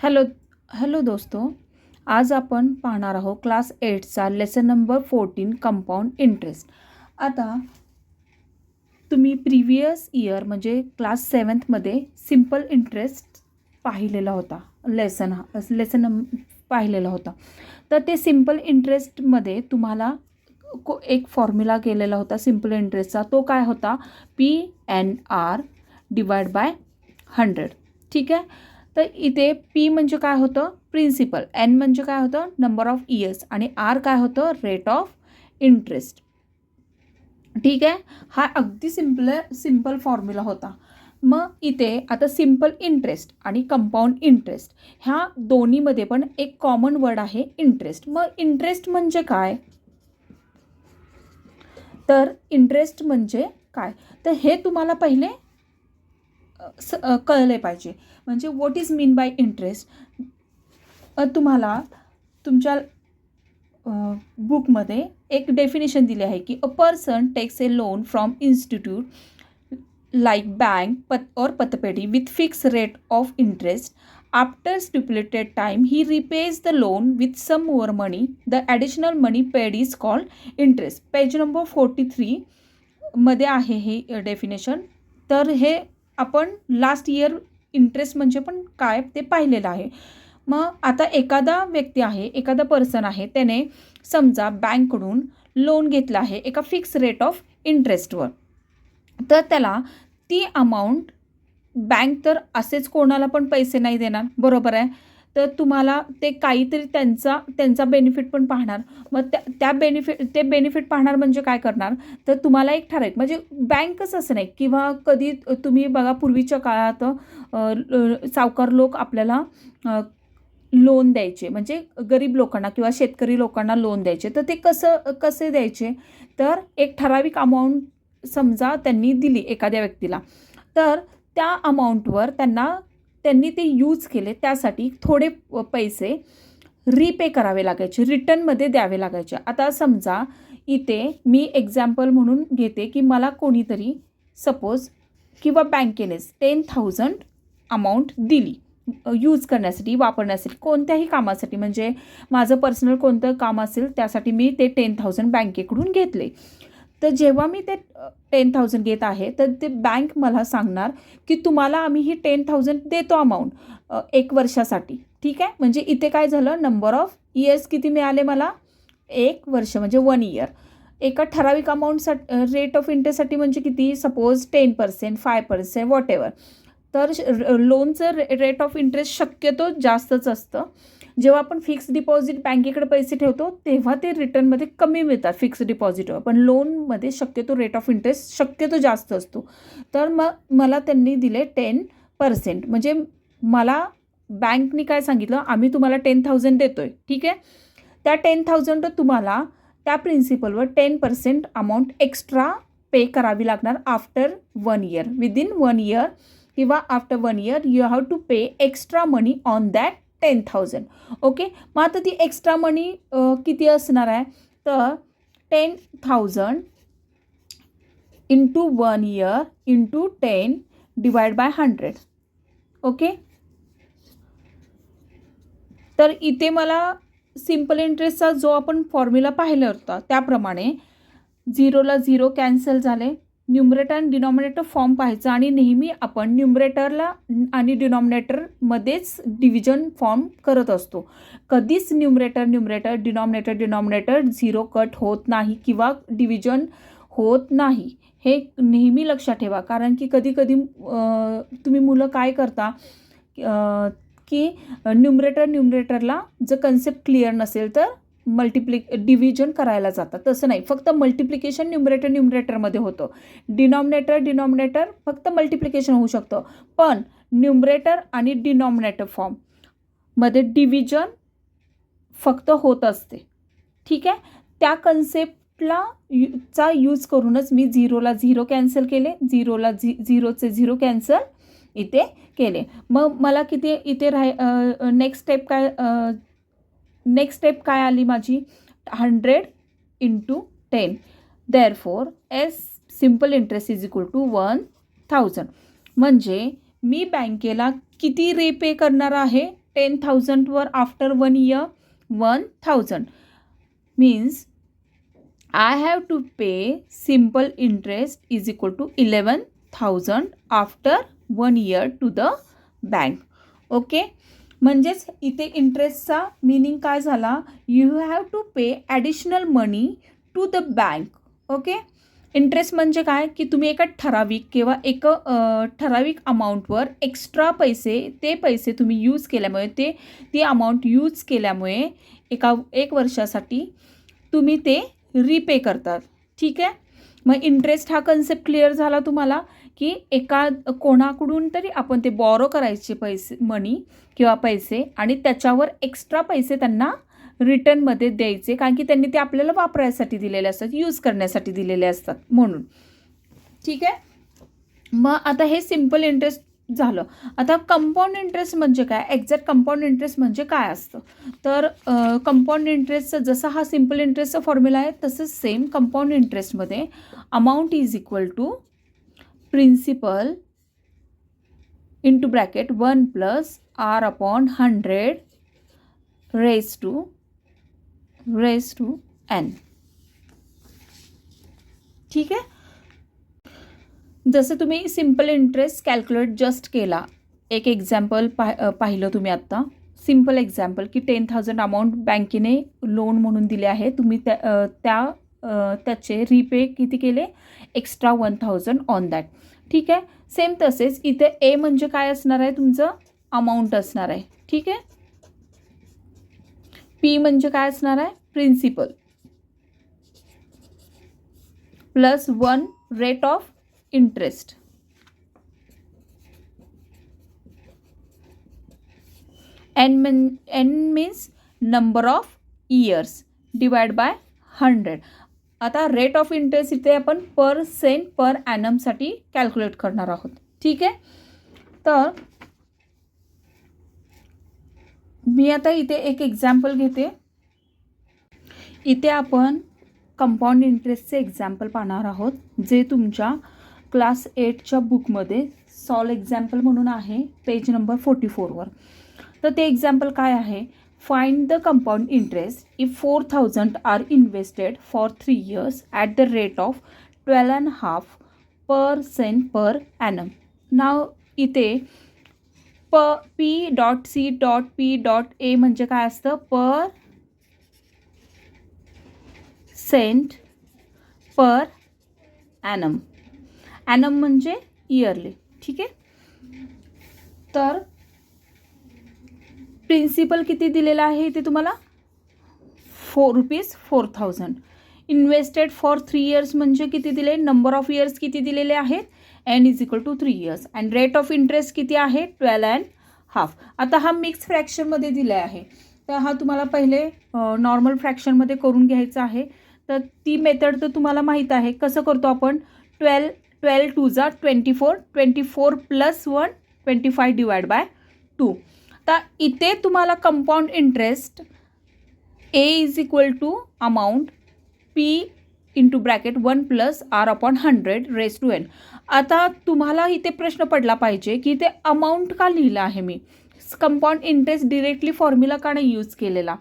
Hello hello दोस्तों, आज आपण पाहणार आहोत क्लास 8चा लेसन नंबर 14 कंपाऊंड इंटरेस्ट. आता तुम्ही प्रिव्हियस इयर म्हणजे क्लास 7मध्ये सिंपल इंटरेस्ट पाहिलेला होता. लेसन पाहिलेला होता. तर ते सिंपल इंटरेस्टमध्ये तुम्हाला एक फॉर्म्युला केलेला होता सिंपल इंटरेस्टचा. तो काय होता? PNR divide by 100. ठीक आहे. तर इथे पी म्हणजे काय होतं? प्रिन्सिपल. एन म्हणजे काय होतं? Number of years. आणि आर काय होतं? Rate of interest. ठीक आहे. हा अगदी सिंपल फॉर्म्युला होता. मग इथे आता सिंपल इंटरेस्ट आणि कंपाऊंड इंटरेस्ट ह्या दोन्हीमध्ये पण एक कॉमन वर्ड आहे, इंटरेस्ट. मग इंटरेस्ट म्हणजे काय? तर इंटरेस्ट म्हणजे काय? तर हे तुम्हाला पहिले कळले पाहिजे. म्हणजे what is mean by interest. तुम्हाला तुमच्या बुकमध्ये एक डेफिनेशन दिली आहे की a person takes a loan from institute like bank और पतपेढी with fix rate of interest. After stipulated time he repays the loan with some more money. The additional money paid is called interest. Page number 43 मध्ये आहे हे definition. तर हे आपण last year interest म्हणजे पण काय ते पाहिलेलं आहे. मग आता एखादा व्यक्ती आहे, एखादा पर्सन आहे, त्याने समजा बँककडून लोन घेतलं आहे एका फिक्स रेट ऑफ इंटरेस्टवर. तर त्याला ती अमाऊंट बँक तर असेच कोणाला पण पैसे नाही देणार, बरोबर आहे. तर तुम्हाला ते काहीतरी त्यांचा बेनिफिट पण पाहणार. मग ते बेनिफिट पाहणार म्हणजे काय करणार? तर तुम्हाला एक ठराविक म्हणजे बँकच असं नाही किंवा कधी तुम्ही बघा पूर्वीच्या काळात सावकार लोक आपल्याला लोन द्यायचे, म्हणजे गरीब लोकांना किंवा शेतकरी लोकांना लोन द्यायचे. तर ते कसे द्यायचे? तर एक ठराविक अमाऊंट समजा त्यांनी दिली एखाद्या व्यक्तीला, तर त्या अमाऊंटवर त्यांनी ते यूज केले, त्यासाठी थोडे पैसे रीपे करावे लागायचे, रिटर्नमध्ये द्यावे लागायचे. आता समजा इथे मी एक्झाम्पल म्हणून घेते की मला कोणीतरी सपोज किंवा बँकेनेच 10,000 अमाऊंट दिली यूज करण्यासाठी, वापरण्यासाठी, कोणत्याही कामासाठी. म्हणजे माझं पर्सनल कोणतं काम असेल त्यासाठी मी ते 10,000 बँकेकडून घेतले. तर जेव्हा मी ते 10,000 घेत आहे तर ते बँक मला सांगणार की तुम्हाला आम्ही ही 10,000 देतो अमाऊंट 1 वर्षासाठी. ठीक आहे. म्हणजे इथे काय झालं? नंबर ऑफ इयर्स किती मिळाले मला? 1 वर्ष म्हणजे 1 इयर. एका ठराविक अमाऊंटसाठी रेट ऑफ इंटरेस्टसाठी म्हणजे किती? Suppose 10%, 5%, what ever. तर लोनचं रेट ऑफ इंटरेस्ट शक्यतो जास्तच असतं. जेव्हा आपण फिक्स डिपॉझिट बँकेकडे पैसे ठेवतो तेव्हा ते रिटर्नमध्ये कमी मिळतात फिक्स डिपॉझिटवर, पण लोनमध्ये शक्यतो रेट ऑफ इंटरेस्ट शक्यतो जास्त असतो. तर मग मला त्यांनी दिले 10%. म्हणजे मला बँकनी काय सांगितलं? आम्ही तुम्हाला 10,000 देतोय. ठीक आहे. त्या 10,000 तुम्हाला त्या प्रिन्सिपलवर 10% अमाऊंट एक्स्ट्रा पे करावी लागणार आफ्टर 1 इयर. विदिन 1 इयर किंवा after 1 year you have to pay extra money on that 10,000. Okay. मग आता ती एक्स्ट्रा मनी किती असणार आहे? तर 10,000 into 1 year into 10 divide by 100. Okay. तर इथे मला सिंपल इंटरेस्टचा जो आपण फॉर्म्युला पाहिला होता त्याप्रमाणे 0ला 0 कॅन्सल झाले. न्यूमरेटर आणि डिनॉमिनेटर फॉर्म पाहायचा आणि नेहमी आपण न्यूमरेटरला आणि डिनॉमिनेटरमध्येच डिव्हिजन फॉर्म करत असतो. कधीच न्यूमरेटर डिनॉमिनेटर 0 कट होत नाही किंवा डिव्हिजन होत नाही. हे नेहमी लक्षात ठेवा. कारण की कधी तुम्ही मुलं काय करता की न्यूमरेटरला जर कन्सेप्ट क्लिअर नसेल तर डिव्हिजन करायला जातात. तसं नाही, फक्त मल्टिप्लिकेशन न्यूमरेटरमध्ये होतं. डिनॉमिनेटर फक्त मल्टिप्लिकेशन होऊ शकतं, पण न्यूमरेटर आणि डिनॉमिनेटर फॉर्ममध्ये डिव्हिजन फक्त होत असते. ठीक आहे. त्या कन्सेप्टला चा यूज करूनच मी 0ला 0 कॅन्सल केले, 0चे 0 कॅन्सल इथे केले. मग मला किती इथे नेक्स्ट स्टेप काय आली माझी? 100 into 10. Therefore as simple interest is equal to 1,000. म्हणजे मी बँकेला किती रीपे करणार आहे? 10,000 वर after 1 year 1,000 means I have to pay simple interest is equal to 11,000 after 1 year to the bank. Okay, म्हणजेच इथे इंटरेस्टचा मीनिंग काय झाला, you have to pay additional money to the bank. Okay, interest म्हणजे काय की तुम्ही एका ठराविक किंवा ठराविक अमाऊंटवर एक्स्ट्रा पैसे, ते पैसे तुम्ही यूज केल्यामुळे, ती अमाऊंट यूज केल्यामुळे एक वर्षासाठी तुम्ही ते रीपे करतात. ठीक आहे, मग इंटरेस्ट हा कन्सेप्ट क्लिअर झाला तुम्हाला की कोणाकडून तरी आपण ते बॉरो करायचे पैसे, मनी किंवा पैसे, आणि त्याच्यावर एक्स्ट्रा पैसे त्यांना रिटर्नमध्ये द्यायचे, कारण की त्यांनी ते आपल्याला वापरायसाठी दिलेले असतात, यूज करण्यासाठी दिलेले असतात म्हणून. ठीक आहे, मग आता हे सिम्पल इंटरेस्ट झालं. आता कंपाऊंड इंटरेस्ट म्हणजे काय, एक्झॅक्ट कंपाऊंड इंटरेस्ट म्हणजे काय असतं, तर कंपाऊंड इंटरेस्टचं जसं हा सिम्पल इंटरेस्टचा फॉर्म्युला आहे तसंच सेम कंपाऊंड इंटरेस्टमध्ये amount is equal to principal into bracket 1 + R/100 raise to n. ठीक आहे, जसं तुम्ही सिम्पल इंटरेस्ट कॅल्क्युलेट जस्ट केला, एक एक्झाम्पल पाहिलं तुम्ही आत्ता, सिम्पल एक्झाम्पल की 10,000 अमाऊंट बँकेने लोन म्हणून दिले आहे, तुम्ही त्याचे रीपे किती केले, एक्स्ट्रा 1,000 ऑन दॅट. ठीक आहे, सेम तसेच इथे ए म्हणजे काय असणार आहे, तुमचं अमाऊंट असणार आहे. ठीक आहे, पी म्हणजे काय असणार आहे, principal plus 1 rate of interest. n means number of years divide by 100. आता रेट ऑफ इंटरेस्ट इथे आपण पर ॲनमसाठी कॅल्क्युलेट करणार आहोत. ठीक आहे, तर मी आता इथे एक एक्झाम्पल घेते. इथे आपण कंपाऊंड इंटरेस्टचे एक्झाम्पल पाहणार आहोत, जे तुमच्या क्लास 8च्या बुकमध्ये सॉल्व एक्झाम्पल म्हणून आहे, पेज नंबर 44वर. तर ते एक्झाम्पल काय आहे, find the compound interest if 4,000 are invested for 3 years at the rate of 12.5% per annum. नाव इथे P.C.P.A म्हणजे काय असतं, per cent per annum. Annum म्हणजे इयरली. ठीक आहे, तर प्रिन्सिपल किती दिलेला आहे इथे तुम्हाला, ₹4,000. इन्व्हेस्टेड फॉर 3 years म्हणजे किती दिले, नंबर ऑफ इयर्स किती दिलेले आहेत, n is equal to 3 years. And rate of interest किती आहे, 12.5. आता हा मिक्स फ्रॅक्शनमध्ये दिला आहे, तर हा तुम्हाला पहिले नॉर्मल फ्रॅक्शनमध्ये करून घ्यायचा आहे. तर ती मेथड तर तुम्हाला माहीत आहे, कसं करतो आपण, 12 2 जा 24, 24 + 1 25 डिवाइड बाय 2. तर इथे तुम्हाला compound interest A is equal to amount P into bracket 1 + R/100 raise to n. आता तुम्हाला इथे प्रश्न पडला पाहिजे की इथे अमाऊंट का लिहिलं आहे मी, कंपाऊंड इंटरेस्ट डिरेक्टली फॉर्म्युला का नाही यूज केलेला,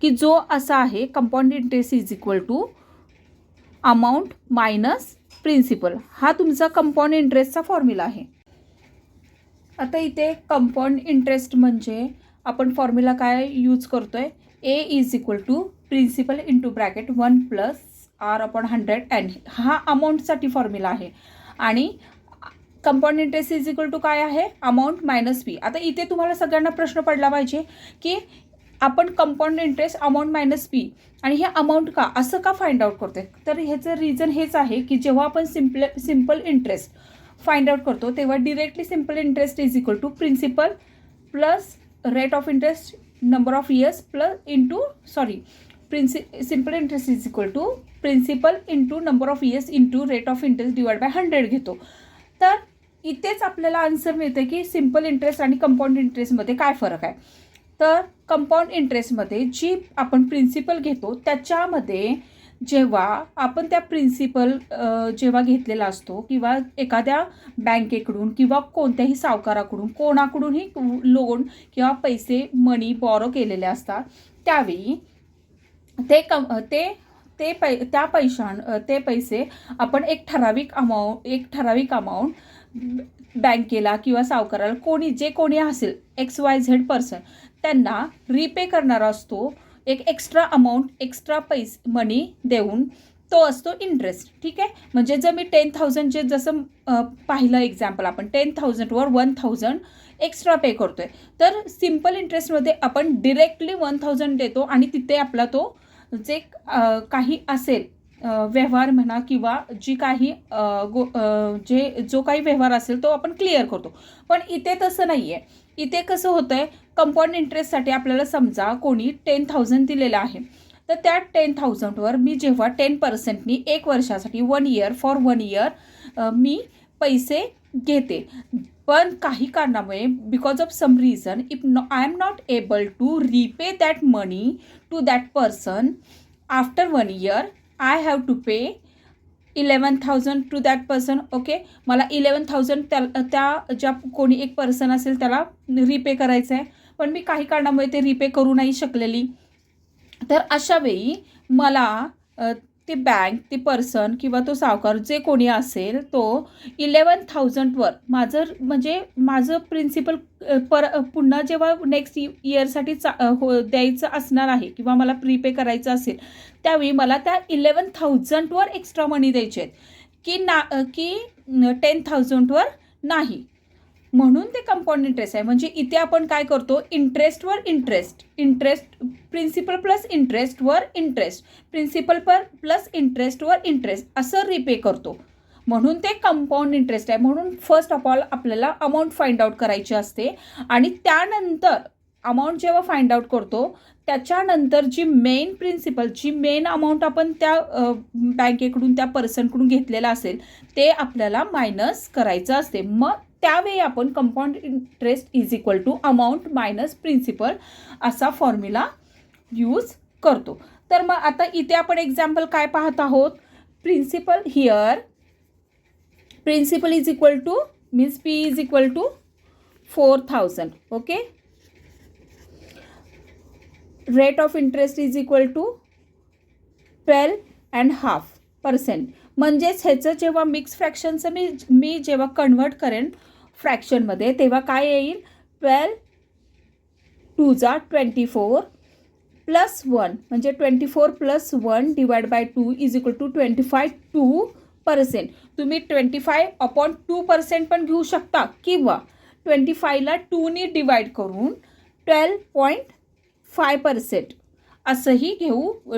की जो असा आहे, compound interest is equal to amount minus principal. हा तुमचा कंपाऊंड इंटरेस्टचा फॉर्म्युला आहे. आता इथे कंपाऊंड इंटरेस्ट म्हणजे आपण फॉर्म्युला काय यूज करतोय, A is equal to principal into bracket 1 + R/100 n. हा अमाऊंटसाठी फॉर्म्युला आहे, आणि compound interest is equal to काय आहे, अमाऊंट मायनस पी. आता इथे तुम्हाला सगळ्यांना प्रश्न पडला पाहिजे की आपण compound interest amount minus P, आणि हे अमाऊंट का असं का फाइंड आउट करतोय, तर ह्याचं रिझन हेच आहे की जेव्हा आपण सिम्पल इंटरेस्ट फाइंड आउट करतो तेव्हा directly simple interest is equal to principal plus rate of interest number of years plus into simple interest is equal to principal into number of years into rate of interest divide by 100 घेतो. तर इथेच आपल्याला answer मिळते की simple interest आणि compound इंटरेस्टमध्ये काय फरक आहे. तर कंपाऊंड इंटरेस्टमध्ये जी आपण प्रिन्सिपल घेतो त्याच्यामध्ये जेव्हा आपण त्या प्रिन्सिपल जेव्हा घेतलेला असतो किंवा एखाद्या बँकेकडून किंवा कोणत्याही सावकाराकडून कोणाकडूनही लोन किंवा पैसे मनी बॉरो केलेले असतात, त्यावेळी ते ते पैसे आपण एक ठराविक अमाऊंट बँकेला किंवा सावकाराला जे कोणी असेल XYZ पर्सन त्यांना रिपे करणारा असतो. एक एक्स्ट्रा अमाऊंट एक्स्ट्रा मनी देऊन तो असतो इंटरेस्ट. ठीक आहे. म्हणजे जर मी 10,000 जे जसं पाहिलं एक्झाम्पल आपण 10,000वर 1,000 एक्स्ट्रा पे करतोय, तर सिम्पल इंटरेस्टमध्ये आपण डिरेक्टली 1,000 देतो आणि तिथे आपला तो जे काही असेल व्यवहार म्हणा किंवा जी काही जो काही व्यवहार असेल तो आपण क्लिअर करतो. पण इथे तसं नाही आहे. इथे कसं होतं आहे, कंपाऊंड इंटरेस्टसाठी आपल्याला समजा कोणी 10,000 दिलेलं आहे, तर त्या 10,000वर मी जेव्हा 10%नी 1 वर्षासाठी 1 इयर फॉर 1 इयर मी पैसे घेते. पण काही कारणामुळे because of some reason I am not able to repay that money to that person after 1 year, I have to pay 11,000 to that person. Okay, मला 11,000 त्या ज्या कोणी एक पर्सन असेल त्याला रिपे करायचं आहे, पण मी काही कारणामुळे ते रिपे करू नाही शकलेली. तर अशा वेळी मला ते बँक, ते पर्सन किंवा तो सावकार जे कोणी असेल तो 11,000वर माझं प्रिन्सिपल पुन्हा जेव्हा नेक्स्ट इयरसाठी द्यायचं असणार आहे किंवा मला प्रीपे करायचं असेल, त्यावेळी मला त्या 11,000वर एक्स्ट्रा मनी द्यायचे आहेत की 10,000वर नाही. म्हणून ते कंपाऊंड इंटरेस्ट आहे. म्हणजे इथे आपण काय करतो, इंटरेस्टवर इंटरेस्ट प्रिन्सिपल प्लस इंटरेस्टवर इंटरेस्ट, प्रिन्सिपल प्लस इंटरेस्टवर इंटरेस्ट असं रिपे करतो. म्हणून ते कंपाऊंड इंटरेस्ट आहे. म्हणून फर्स्ट ऑफ ऑल आपल्याला अमाऊंट फाइंड आउट करायची असते आणि त्यानंतर अमाऊंट जेव्हा फाइंड आउट करतो त्याच्यानंतर जी मेन अमाऊंट आपण त्या बँकेकडून त्या पर्सनकडून घेतलेला असेल ते आपल्याला मायनस करायचं असते. मग त्यावेळी आपण compound interest is equal to amount minus principal असा फॉर्म्युला यूज करतो. तर मग आता इथे आपण एक्झाम्पल काय पाहत आहोत, principal is equal to means P is equal to 4,000. Okay, rate of interest is equal to 12.5%. म्हणजेच ह्याचं जेव्हा मिक्स फ्रॅक्शनचं मी जेव्हा कन्वर्ट करेन फ्रॅक्शनमध्ये तेव्हा काय येईल, 12 2 जा 24 प्लस 1 म्हणजे 24 plus 1 divide by 2 is equal to 25.2%. तुम्ही 25/2% पण घेऊ शकता किंवा 25ला 2नी डिवाइड करून 12.5% असंही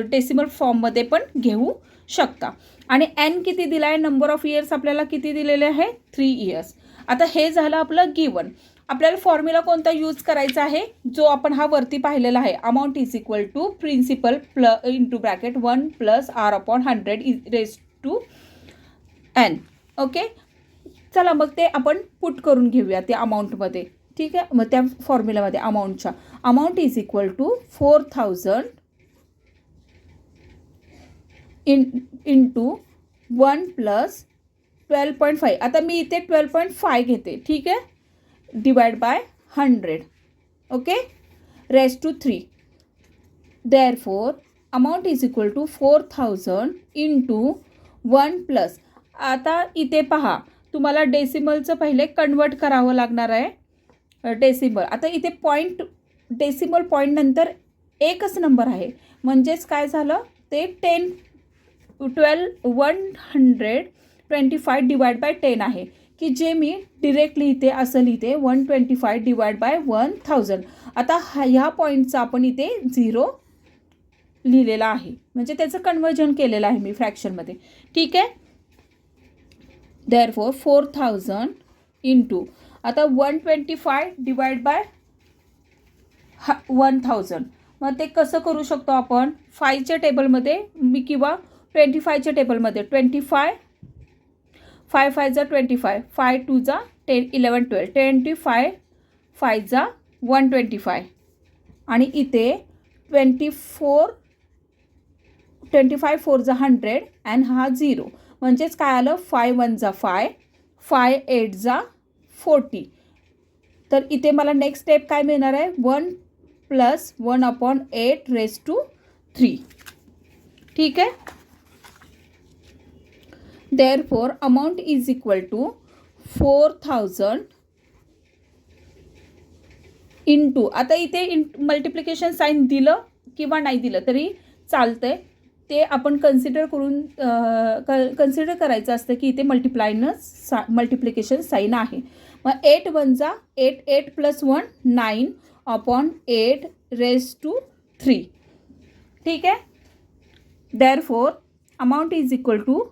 डेसिमल फॉर्ममध्ये पण घेऊ शकता. आणि n किती दिला आहे, नंबर ऑफ इयर्स आपल्याला किती दिलेले आहे, 3 इयर्स. आता हे झालं आपलं गिवन. आपल्याला फॉर्म्युला कोणता यूज करायचा आहे, जो आपण हा वरती पाहिलेला आहे, amount is equal to principal into bracket 1 plus R/100 okay, चला मग ते आपण पुट करून घेऊया त्या अमाऊंटमध्ये. ठीक आहे, मग त्या फॉर्म्युलामध्ये amount is equal to 4,000 into 1 plus 12.5. आता मी इथे 12.5 घेते. ठीक आहे, divide by 100. Okay, raised to 3. Therefore amount is equal to 4,000 into 1 plus. आता इथे पहा, तुम्हाला डेसिमलचं पहिले कन्वर्ट करावं लागणार आहे डेसिमल. आता इथे डेसिमल पॉईंट नंतर एकच नंबर आहे, म्हणजेच काय झालं, ते 125 डिवाइड बाय 10 आहे, की जे मी डिरेक्टली इथे असं लिहिते 125 डिवाइड बाय 1,000. आता ह्या पॉईंटचा आपण इथे 0 लिहिलेला आहे, म्हणजे त्याचं कन्वर्जन केलेलं आहे मी फ्रॅक्शनमध्ये. ठीक आहे, देअरफॉर 4,000 इंटू आता 125 डिवाइड बाय 1,000. मग ते कसं करू शकतो आपण, 5च्या टेबलमध्ये मी किंवा 25च्या टेबलमध्ये 25 5 5 जा 25 5 2 जा 10 11 12 25 5 जा 125 आणि इथे 24 25 4 जा 100 अँड हा 0, म्हणजेच काय आलं 5 1 जा 5, 5 8 जा 40. तर इथे मला नेक्स्ट स्टेप काय मिळणार आहे 1 + 1/8 रेज टू 3. ठीक आहे. Therefore amount is equal to 4000 into, आता इथे मल्टिप्लिकेशन साईन दिलं किंवा नाही दिलं तरी चालतंय, ते आपण कन्सिडर करायचं असतं की इथे मल्टिप्लिकेशन साईन आहे. मग 8 1 जा 8, 8 + 1 9/8 रेज टू 3. ठीक आहे. Therefore amount is equal to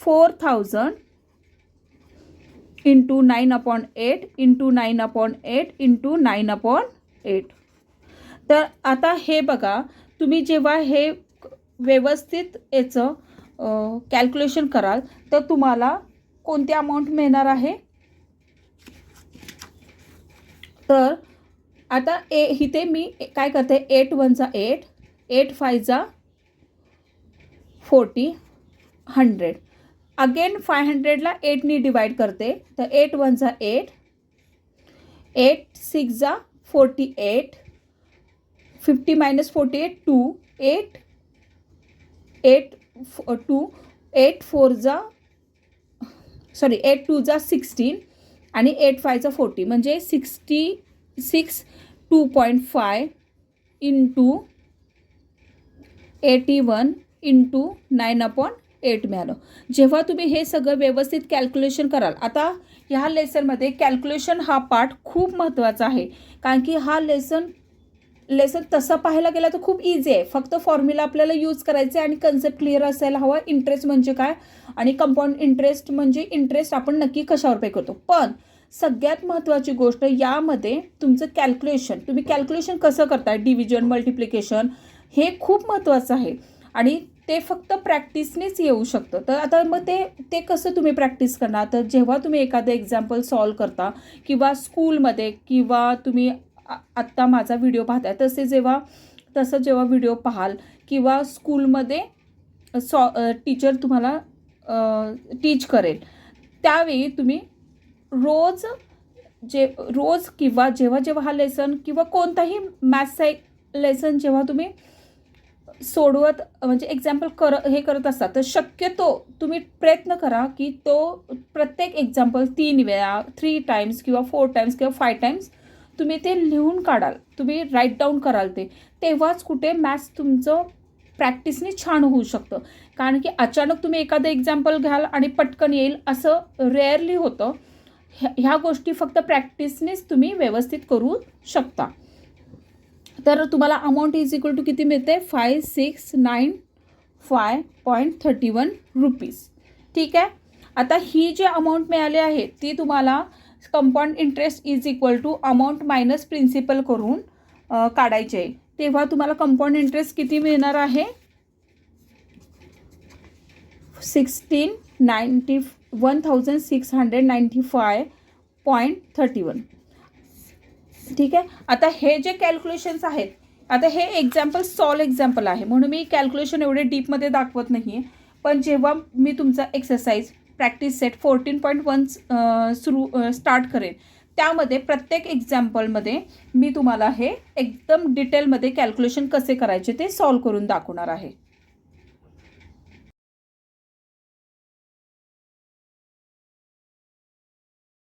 4000 into 9/8 into 9/8 into 9/8. तर आता हे बघा, तुम्ही जेव्हा हे व्यवस्थित याचं कॅल्क्युलेशन कराल तर तुम्हाला कोणती अमाऊंट मिळणार आहे. तर आता इथे मी काय करते 8 1 जा 8, 8 5 जा 40, 100. अगेन 500ला 8नी डिवाइड करते, तर 8 1 जा 8, 8 6 जा 48, 50 - 48 2, 8 8 2, 8 4 जा 8 2 जा 16 आणि 8 5 जा 40, म्हणजे 66 2.5 इंटू 81 इंटू 9/8 मिळालं. जेव्हा तुम्ही हे सगळं व्यवस्थित कॅल्क्युलेशन कराल, आता ह्या लेसनमध्ये कॅल्क्युलेशन हा पार्ट खूप महत्त्वाचा आहे, कारण की हा लेसन तसं पाहायला गेला तर खूप इझी आहे. फक्त फॉर्म्युला आपल्याला यूज करायचे आणि कन्सेप्ट क्लिअर असायला हवा. इंटरेस्ट म्हणजे काय आणि कंपाऊंड इंटरेस्ट म्हणजे इंटरेस्ट आपण नक्की कशावर पे करतो. पण सगळ्यात महत्त्वाची गोष्ट यामध्ये तुमचं कॅल्क्युलेशन, तुम्ही कॅल्क्युलेशन कसं करताय, डिव्हिजन मल्टिप्लिकेशन, हे खूप महत्त्वाचं आहे आणि ते फक्त प्रॅक्टिसनेच येऊ शकतं. तर आता मग ते कसं तुम्ही प्रॅक्टिस करणार. तर जेव्हा तुम्ही एखादं एक्झाम्पल सॉल्व करता किंवा स्कूलमध्ये किंवा तुम्ही आत्ता माझा व्हिडिओ पाहताय तसं जेव्हा व्हिडिओ पाहाल किंवा स्कूलमध्ये टीचर तुम्हाला टीच करेल, त्यावेळी तुम्ही रोज किंवा जेव्हा हा लेसन किंवा कोणताही मॅथ्सचा एक लेसन जेव्हा तुम्ही सोडवत म्हणजे एक्झाम्पल करत असतात, तर शक्यतो तुम्ही प्रयत्न करा की तो प्रत्येक एक्झाम्पल 3 वेळा 3 टाइम्स किंवा 4 टाइम्स किंवा 5 टाइम्स तुम्ही ते लिहून काढाल, तुम्ही राईट डाऊन कराल. तेव्हाच कुठे मॅथ्स तुमचं प्रॅक्टिसने छान होऊ शकतं. कारण की अचानक तुम्ही एखादं एक्झाम्पल घ्याल आणि पटकन येईल असं रेअरली होतं. ह्या गोष्टी फक्त प्रॅक्टिसनेच तुम्ही व्यवस्थित करू शकता. तर तुम्हाला अमाऊंट इज इक्वल टू किती मिळते 5695.31 रुपीज. ठीक आहे. आता ही जी अमाऊंट मिळाली आहे ती तुम्हाला compound interest is equal to amount minus principal करून काढायचे आहे. तेव्हा तुम्हाला कंपाऊंड इंटरेस्ट किती मिळणार आहे 1695.31. ठीक आहे. आता हे जे कॅल्क्युलेशन्स आहेत, आता हे एक्झाम्पल आहे म्हणून मी कॅल्क्युलेशन एवढे डीपमध्ये दाखवत नाही आहे. पण जेव्हा मी तुमचा एक्सरसाइज प्रॅक्टिस सेट 14.1 स्टार्ट करेन, त्यामध्ये प्रत्येक एक्झाम्पलमध्ये मी तुम्हाला हे एकदम डिटेलमध्ये कॅल्क्युलेशन कसे करायचे ते सॉल्व करून दाखवणार आहे.